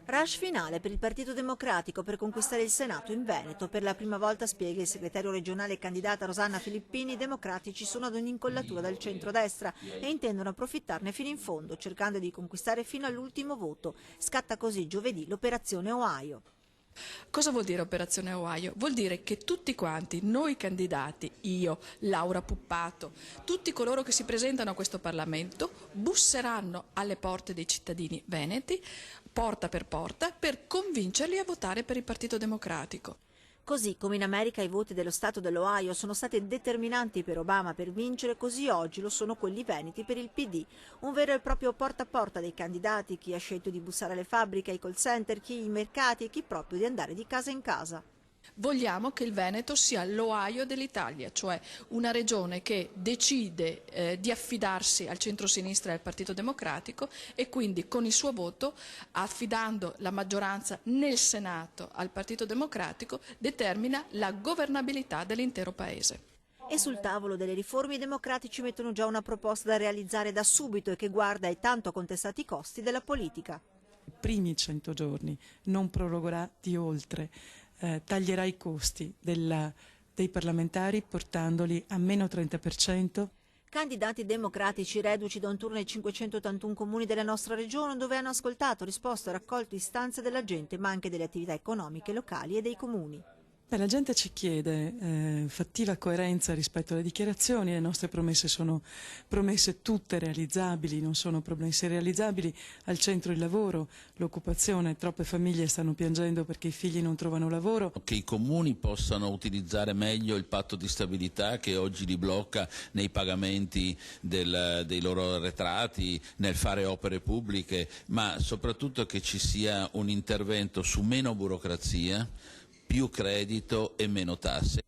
Rush finale per il Partito Democratico per conquistare il Senato in Veneto. Per la prima volta, spiega il segretario regionale e candidata Rosanna Filippini, i democratici sono ad un'incollatura dal centrodestra e intendono approfittarne fino in fondo, cercando di conquistare fino all'ultimo voto. Scatta così giovedì l'operazione Ohio. Cosa vuol dire Operazione Ohio? Vuol dire che tutti quanti, noi candidati, io, Laura Puppato, tutti coloro che si presentano a questo Parlamento, busseranno alle porte dei cittadini veneti, porta per convincerli a votare per il Partito Democratico. Così come in America i voti dello Stato dell'Ohio sono stati determinanti per Obama per vincere, così oggi lo sono quelli veneti per il PD. Un vero e proprio porta a porta dei candidati, chi ha scelto di bussare alle fabbriche, ai call center, chi ai mercati e chi proprio di andare di casa in casa. Vogliamo che il Veneto sia l'Ohio dell'Italia, cioè una regione che decide di affidarsi al centro-sinistra e al Partito Democratico e quindi con il suo voto, affidando la maggioranza nel Senato al Partito Democratico, determina la governabilità dell'intero Paese. E sul tavolo delle riforme i democratici mettono già una proposta da realizzare da subito e che guarda ai tanto contestati costi della politica. I primi 100 giorni, non prorogherà di oltre, taglierà i costi dei parlamentari portandoli a meno 30%. Candidati democratici reduci da un turno ai 581 comuni della nostra regione, dove hanno ascoltato, risposto e raccolto istanze della gente, ma anche delle attività economiche locali e dei comuni. La gente ci chiede fattiva coerenza rispetto alle dichiarazioni, le nostre promesse sono promesse tutte realizzabili, non sono promesse realizzabili, al centro il lavoro, l'occupazione, troppe famiglie stanno piangendo perché i figli non trovano lavoro. Che i comuni possano utilizzare meglio il patto di stabilità che oggi li blocca nei pagamenti dei loro arretrati, nel fare opere pubbliche, ma soprattutto che ci sia un intervento su meno burocrazia, più credito e meno tasse.